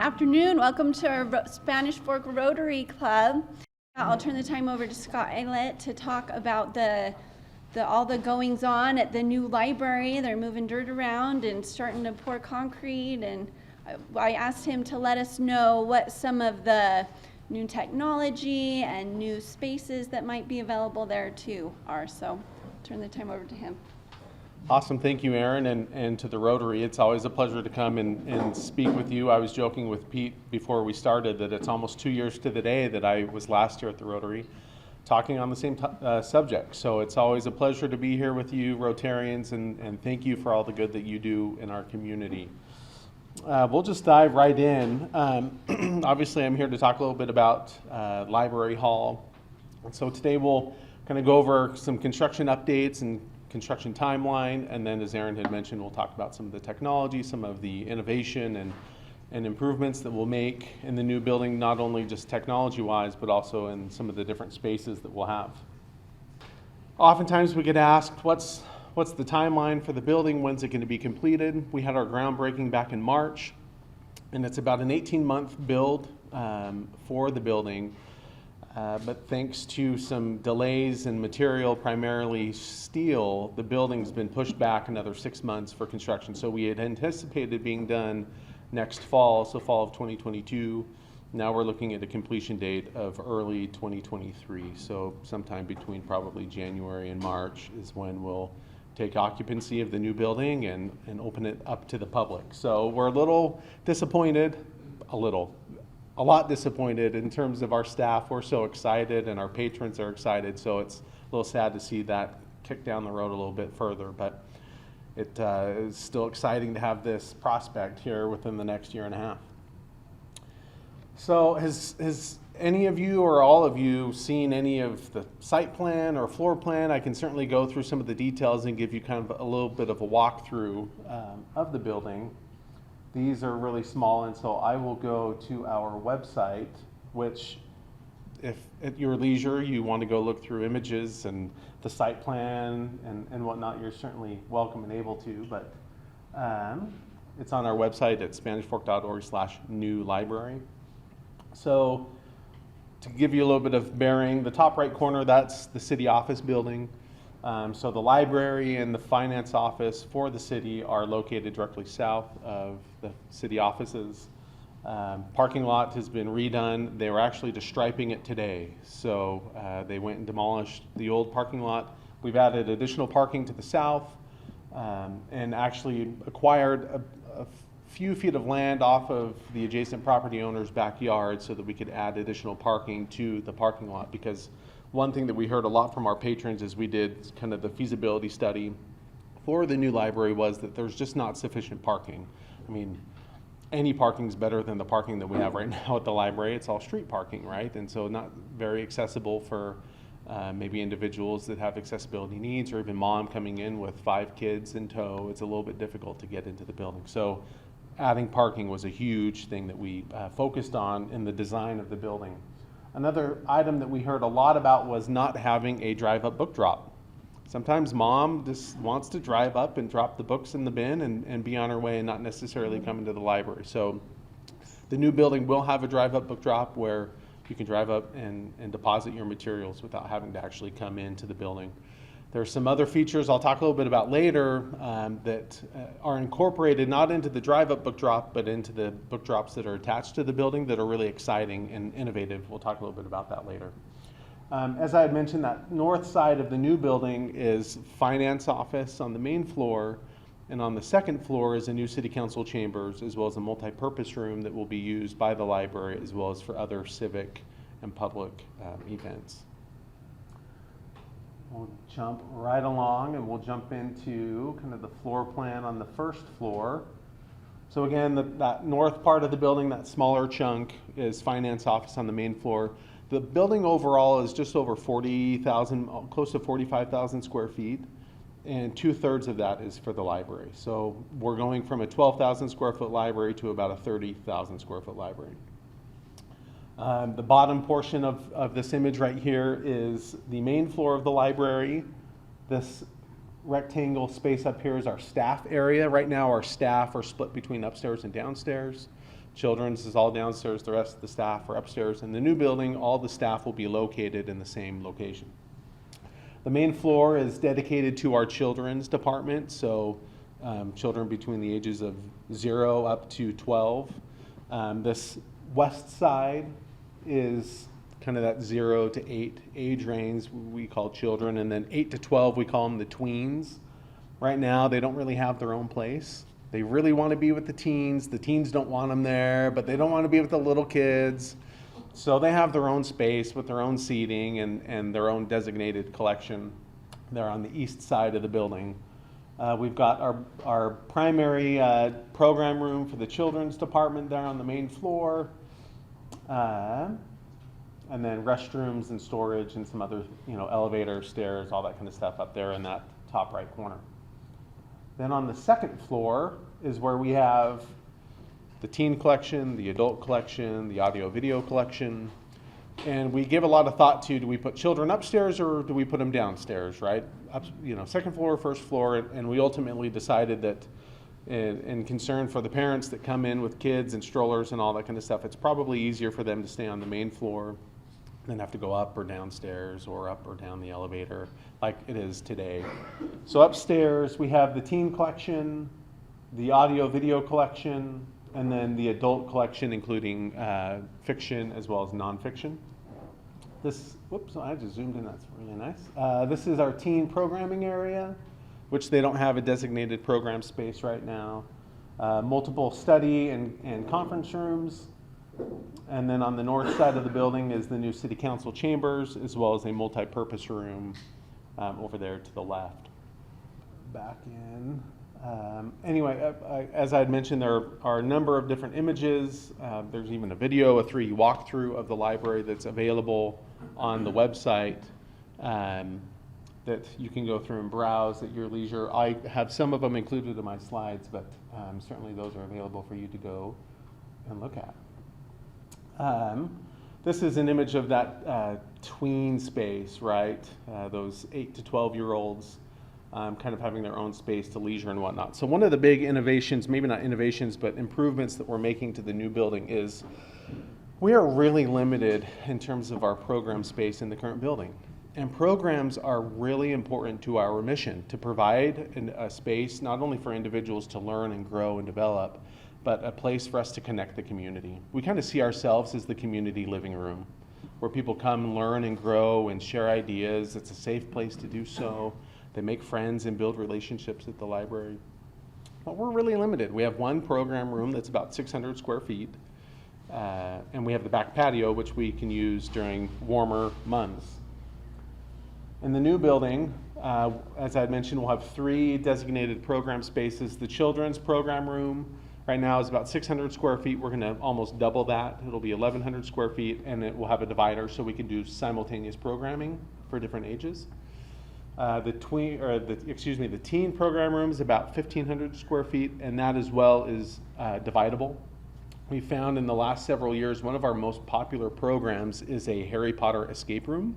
afternoon. Welcome to our Spanish Fork Rotary Club. I'll turn the time over to Scott Eilert to talk about all the goings on at the new library. They're moving dirt around and starting to pour concrete, and I asked him to let us know what some of the new technology and new spaces that might be available there too are. So I'll turn the time over to him. Awesome. Thank you, Erin, and to the Rotary. It's always a pleasure to come and speak with you. I was joking with Pete before we started that it's almost 2 years to the day that I was last year at the Rotary talking on the same subject. So it's always a pleasure to be here with you, Rotarians, and thank you for all the good that you do in our community. We'll just dive right in. Obviously, I'm here to talk a little bit about Library Hall. And so today we'll kind of go over some construction updates and construction timeline, and then as Erin had mentioned, we'll talk about some of the technology, some of the innovation and improvements that we'll make in the new building, not only just technology-wise, but also in some of the different spaces that we'll have. Oftentimes we get asked, what's the timeline for the building? When's it going to be completed? We had our groundbreaking back in March, and it's about an 18-month build for the building. But thanks to some delays in material, primarily steel, the building's been pushed back another 6 months for construction. So we had anticipated being done next fall, so fall of 2022. Now we're looking at a completion date of early 2023. So sometime between probably January and March is when we'll take occupancy of the new building and open it up to the public. So we're a little disappointed, a lot disappointed in terms of our staff. We're so excited and our patrons are excited, so it's a little sad to see that kick down the road a little bit further, but it is still exciting to have this prospect here within the next year and a half. So has any of you or all of you seen any of the site plan or floor plan? I can certainly go through some of the details and give you kind of a little bit of a walkthrough of the building. These are really small, and so I will go to our website, which if at your leisure you want to go look through images and the site plan and whatnot, you're certainly welcome and able to, but it's on our website at SpanishFork.org/new library. So to give you a little bit of bearing, the top right corner, that's the city office building. So the library and the finance office for the city are located directly south of the city offices. Parking lot has been redone. They were actually just striping it today. So they went and demolished the old parking lot. We've added additional parking to the south and actually acquired a few feet of land off of the adjacent property owner's backyard so that we could add additional parking to the parking lot, because one thing that we heard a lot from our patrons as we did kind of the feasibility study for the new library was that there's just not sufficient parking. I mean, any parking is better than the parking that we have right now at the library. It's all street parking, right? And so not very accessible for maybe individuals that have accessibility needs, or even mom coming in with 5 kids in tow. It's a little bit difficult to get into the building. So adding parking was a huge thing that we focused on in the design of the building. Another item that we heard a lot about was not having a drive-up book drop. Sometimes mom just wants to drive up and drop the books in the bin and be on her way and not necessarily come into the library. So the new building will have a drive-up book drop where you can drive up and deposit your materials without having to actually come into the building. There are some other features I'll talk a little bit about later that are incorporated not into the drive-up book drop, but into the book drops that are attached to the building that are really exciting and innovative. We'll talk a little bit about that later. As I had mentioned, that north side of the new building is finance office on the main floor, and on the second floor is a new city council chambers, as well as a multi-purpose room that will be used by the library as well as for other civic and public events. We'll jump right along and we'll jump into kind of the floor plan on the first floor. So again, that north part of the building, that smaller chunk, is finance office on the main floor. The building overall is just over 40,000, close to 45,000 square feet, and 2/3 of that is for the library. So we're going from a 12,000 square foot library to about a 30,000 square foot library. The bottom portion of this image right here is the main floor of the library. This rectangle space up here is our staff area. Right now our staff are split between upstairs and downstairs. Children's is all downstairs, the rest of the staff are upstairs. In the new building, all the staff will be located in the same location. The main floor is dedicated to our children's department, so children between the ages of 0 up to 12. This west side is kind of that 0 to 8 age range we call children, and then 8 to 12 we call them the tweens. Right now they don't really have their own place. They really want to be with the teens don't want them there, but they don't want to be with the little kids. So they have their own space with their own seating and their own designated collection. They're on the east side of the building. We've got our primary program room for the children's department there on the main floor. And then restrooms and storage and some other, elevator, stairs, all that kind of stuff up there in that top right corner. Then on the second floor is where we have the teen collection, the adult collection, the audio video collection. And we give a lot of thought to, do we put children upstairs or do we put them downstairs, right? Second floor, first floor, and we ultimately decided that in concern for the parents that come in with kids and strollers and all that kind of stuff, it's probably easier for them to stay on the main floor than have to go up or downstairs or up or down the elevator like it is today. So upstairs we have the teen collection, the audio video collection, and then the adult collection including fiction as well as nonfiction. I just zoomed in, that's really nice. This is our teen programming area, which they don't have a designated program space right now. Multiple study and conference rooms. And then on the north side of the building is the new city council chambers, as well as a multi-purpose room over there to the left. Back in. As I had mentioned, there are a number of different images. There's even a video, a 3D walkthrough of the library that's available on the website that you can go through and browse at your leisure. I have some of them included in my slides, but certainly those are available for you to go and look at. This is an image of that tween space, right? Those 8 to 12-year-olds kind of having their own space to leisure and whatnot. So one of the big innovations, maybe not innovations, but improvements that we're making to the new building is we are really limited in terms of our program space in the current building. And programs are really important to our mission, to provide a space not only for individuals to learn and grow and develop, but a place for us to connect the community. We kind of see ourselves as the community living room, where people come and learn and grow and share ideas. It's a safe place to do so. They make friends and build relationships at the library. But we're really limited. We have one program room that's about 600 square feet, and we have the back patio, which we can use during warmer months. In the new building, as I had mentioned, we'll have 3 designated program spaces. The children's program room right now is about 600 square feet. We're going to almost double that. It'll be 1,100 square feet, and it will have a divider so we can do simultaneous programming for different ages. The teen program room is about 1,500 square feet, and that as well is dividable. We found in the last several years one of our most popular programs is a Harry Potter escape room.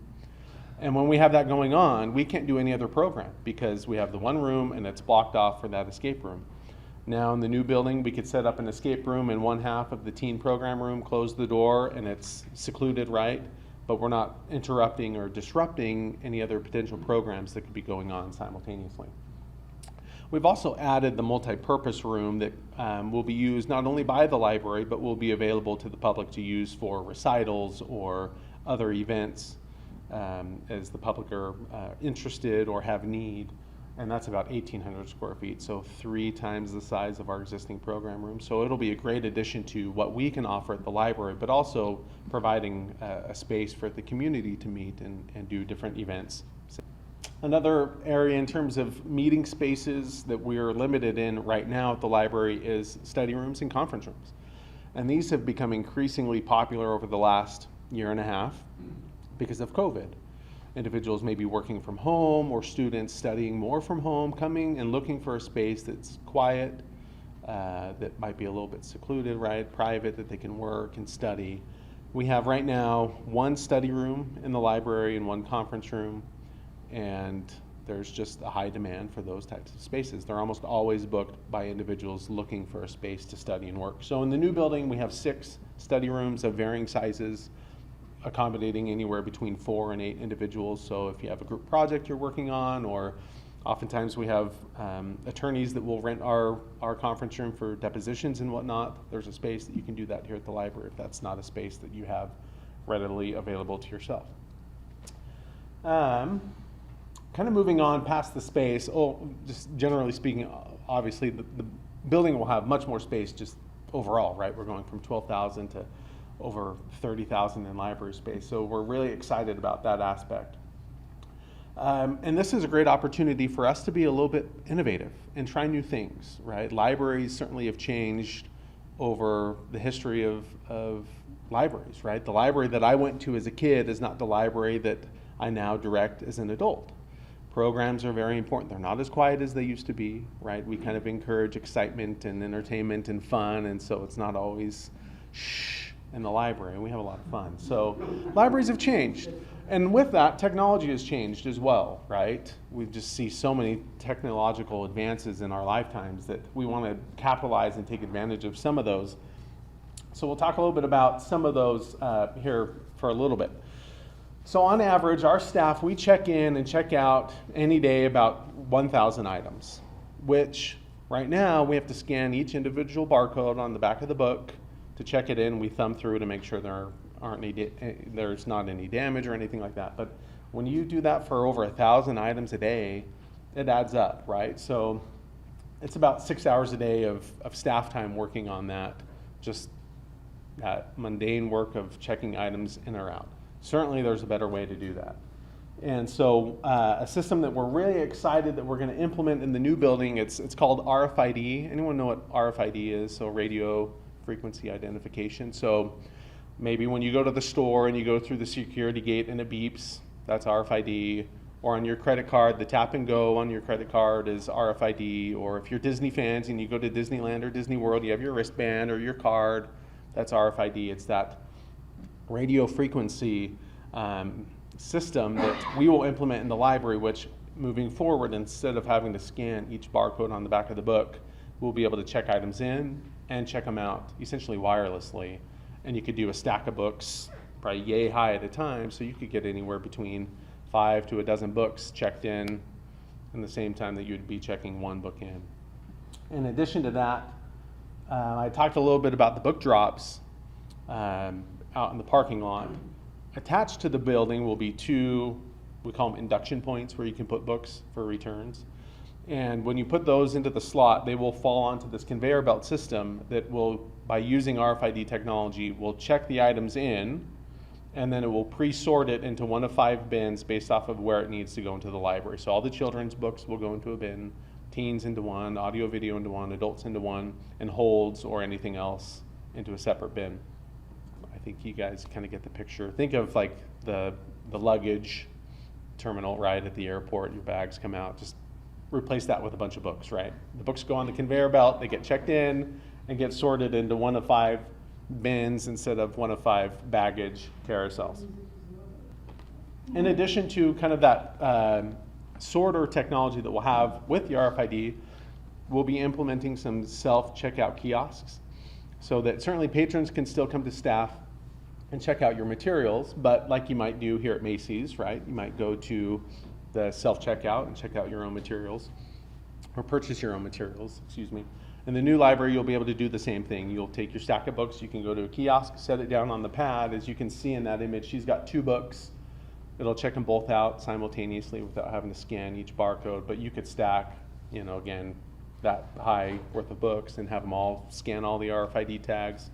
And when we have that going on, we can't do any other program because we have the one room and it's blocked off for that escape room. Now in the new building, we could set up an escape room in one half of the teen program room, close the door, and it's secluded, right? But we're not interrupting or disrupting any other potential programs that could be going on simultaneously. We've also added the multi-purpose room that will be used not only by the library, but will be available to the public to use for recitals or other events as the public are interested or have need. And that's about 1,800 square feet, so 3 times the size of our existing program room. So it'll be a great addition to what we can offer at the library, but also providing a space for the community to meet and do different events. Another area in terms of meeting spaces that we're limited in right now at the library is study rooms and conference rooms. And these have become increasingly popular over the last year and a half because of COVID. Individuals may be working from home or students studying more from home, coming and looking for a space that's quiet, that might be a little bit secluded, right? Private, that they can work and study. We have right now 1 study room in the library and 1 conference room, and There's just a high demand for those types of spaces. They're almost always booked by individuals looking for a space to study and work. So in the new building, we have 6 study rooms of varying sizes, accommodating anywhere between 4 and 8 individuals. So if you have a group project you're working on, or oftentimes we have attorneys that will rent our conference room for depositions and whatnot, there's a space that you can do that here at the library if that's not a space that you have readily available to yourself. Kind of moving on past the space, just generally speaking, obviously the building will have much more space just overall, right? We're going from 12,000 to over 30,000 in library space. So we're really excited about that aspect. And this is a great opportunity for us to be a little bit innovative and try new things, right? Libraries certainly have changed over the history of libraries, right? The library that I went to as a kid is not the library that I now direct as an adult. Programs are very important. They're not as quiet as they used to be, right? We kind of encourage excitement and entertainment and fun, and so it's not always shh in the library, and we have a lot of fun. So libraries have changed. And with that, technology has changed as well, right? We just see so many technological advances in our lifetimes that we want to capitalize and take advantage of some of those. So we'll talk a little bit about some of those here for a little bit. So on average, our staff, we check in and check out any day about 1,000 items, which right now we have to scan each individual barcode on the back of the book to check it in. We thumb through to make sure there's not any damage or anything like that. But when you do that for over 1,000 items a day, it adds up, right? So it's about 6 hours a day of staff time working on that, just that mundane work of checking items in or out. Certainly there's a better way to do that. And so a system that we're really excited that we're going to implement in the new building, it's called RFID. Anyone know what RFID is? So radio frequency identification. So maybe when you go to the store and you go through the security gate and it beeps, that's RFID. Or on your credit card, the tap and go on your credit card is RFID. Or if you're Disney fans and you go to Disneyland or Disney World, you have your wristband or your card, that's RFID. It's that radio frequency system that we will implement in the library, which moving forward, instead of having to scan each barcode on the back of the book, we'll be able to check items in and check them out essentially wirelessly. And you could do a stack of books, probably yay high at a time, so you could get anywhere between 5 to a dozen books checked in the same time that you'd be checking one book in. In addition to that, I talked a little bit about the book drops out in the parking lot. Attached to the building will be 2, we call them induction points, where you can put books for returns. And when you put those into the slot, they will fall onto this conveyor belt system that will, by using RFID technology, will check the items in, and then it will pre-sort it into one of 5 bins based off of where it needs to go into the library. So all the children's books will go into a bin, teens into one, audio video into one, adults into one, and holds or anything else into a separate bin. I think you guys kind of get the picture. Think of like the luggage terminal, right, at the airport. Your bags come out. Just replace that with a bunch of books, right? The books go on the conveyor belt. They get checked in and get sorted into one of 5 bins instead of one of 5 baggage carousels. In addition to kind of that sorter technology that we'll have with the RFID, we'll be implementing some self-checkout kiosks so that certainly patrons can still come to staff and check out your materials, but like you might do here at Macy's, right? You might go to the self-checkout and check out your own materials, or purchase your own materials, excuse me. In the new library, you'll be able to do the same thing. You'll take your stack of books, you can go to a kiosk, set it down on the pad. As you can see in that image, she's got 2 books. It'll check them both out simultaneously without having to scan each barcode, but you could stack, again, that high worth of books and have them all scan all the RFID tags,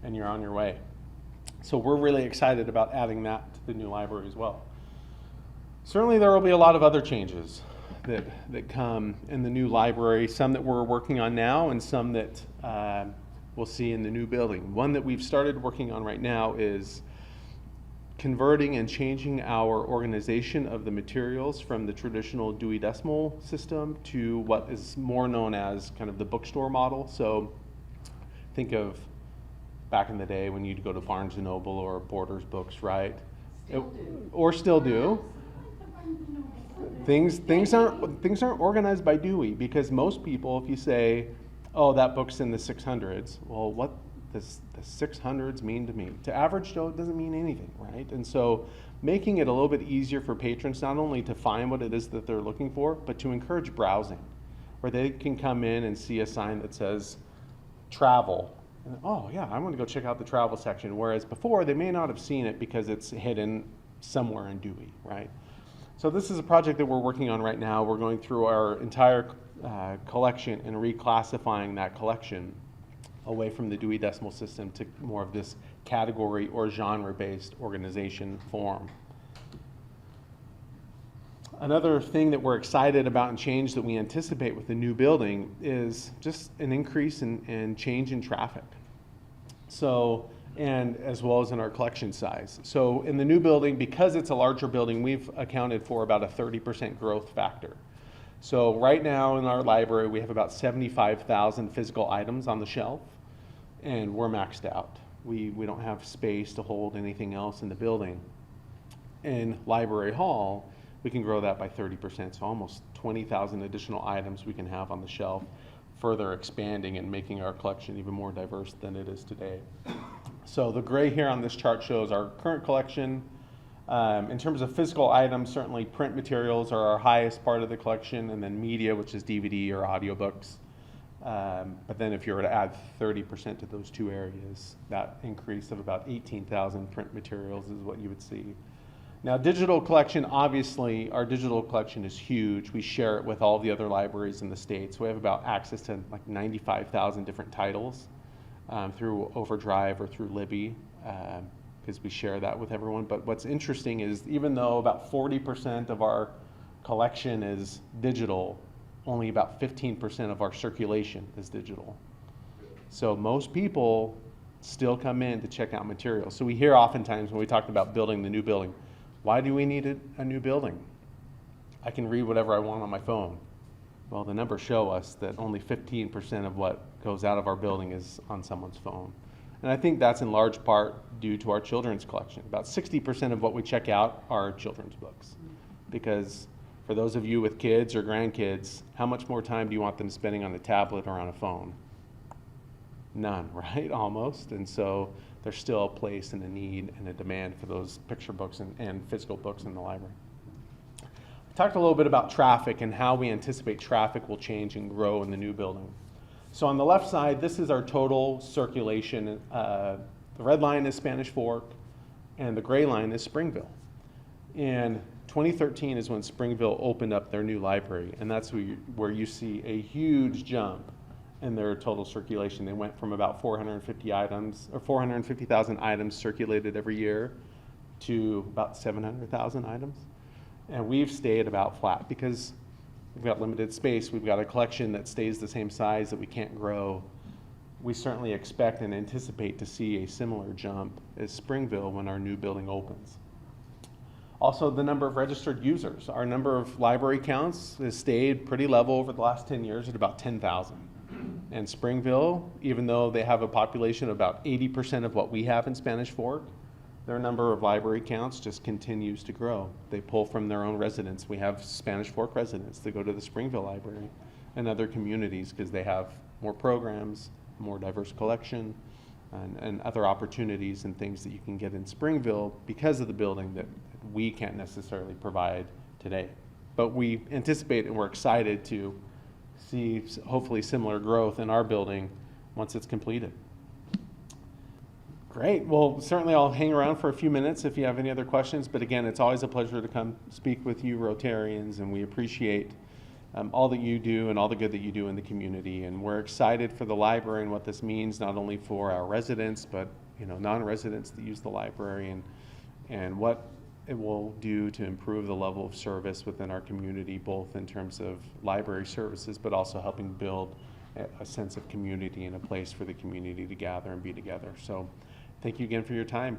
and you're on your way. So we're really excited about adding that to the new library as well. Certainly there will be a lot of other changes that come in the new library, some that we're working on now and some that we'll see in the new building. One that we've started working on right now is converting and changing our organization of the materials from the traditional Dewey Decimal System to what is more known as kind of the bookstore model. So think of back in the day when you'd go to Barnes & Noble or Borders Books, right? Still do. things aren't organized by Dewey, because most people, if you say, oh, that book's in the 600s, well, what does the 600s mean to me? To average Joe, it doesn't mean anything, right? And so making it a little bit easier for patrons not only to find what it is that they're looking for, but to encourage browsing, where they can come in and see a sign that says travel. And, oh yeah, I'm gonna go check out the travel section. Whereas before, they may not have seen it because it's hidden somewhere in Dewey, right? So this is a project that we're working on right now. We're going through our entire collection and reclassifying that collection away from the Dewey Decimal System to more of this category or genre-based organization form. Another thing that we're excited about and change that we anticipate with the new building is just an increase in change in traffic. So, and as well as in our collection size. So in the new building, because it's a larger building, we've accounted for about a 30% growth factor. So right now in our library, we have about 75,000 physical items on the shelf, and we're maxed out. We don't have space to hold anything else in the building. In Library Hall, we can grow that by 30%, so almost 20,000 additional items we can have on the shelf, further expanding and making our collection even more diverse than it is today. So the gray here on this chart shows our current collection. In terms of physical items, certainly print materials are our highest part of the collection, and then media, which is DVD or audiobooks. But then if you were to add 30% to those two areas, that increase of about 18,000 print materials is what you would see. Now, digital collection, obviously, our digital collection is huge. We share it with all the other libraries in the state. So we have about access to like 95,000 different titles through Overdrive or through Libby, because we share that with everyone. But what's interesting is even though about 40% of our collection is digital, only about 15% of our circulation is digital. So most people still come in to check out materials. So we hear oftentimes when we talk about building the new building, why do we need a new building? I can read whatever I want on my phone. Well, the numbers show us that only 15% of what goes out of our building is on someone's phone. And I think that's in large part due to our children's collection. About 60% of what we check out are children's books. Because for those of you with kids or grandkids, how much more time do you want them spending on a tablet or on a phone? None, right? Almost. And so there's still a place and a need and a demand for those picture books and physical books in the library. We talked a little bit about traffic and how we anticipate traffic will change and grow in the new building. So on the left side, this is our total circulation. The red line is Spanish Fork, and the gray line is Springville. And 2013 is when Springville opened up their new library, and that's where you see a huge jump in their total circulation. They went from about 450 items, or 450,000 items circulated every year to about 700,000 items. And we've stayed about flat because we've got limited space. We've got a collection that stays the same size that we can't grow. We certainly expect and anticipate to see a similar jump as Springville when our new building opens. Also, the number of registered users. Our number of library counts has stayed pretty level over the last 10 years at about 10,000. And Springville, even though they have a population of about 80% of what we have in Spanish Fork, their number of library counts just continues to grow. They pull from their own residents. We have Spanish Fork residents that go to the Springville Library and other communities because they have more programs, more diverse collection, and other opportunities and things that you can get in Springville because of the building that we can't necessarily provide today. But we anticipate and we're excited to see hopefully similar growth in our building once it's completed. Great. Well, certainly I'll hang around for a few minutes if you have any other questions. But again, it's always a pleasure to come speak with you Rotarians, and we appreciate all that you do and all the good that you do in the community. And we're excited for the library and what this means, not only for our residents, but non-residents that use the library, and what it will do to improve the level of service within our community, both in terms of library services, but also helping build a sense of community and a place for the community to gather and be together. So thank you again for your time.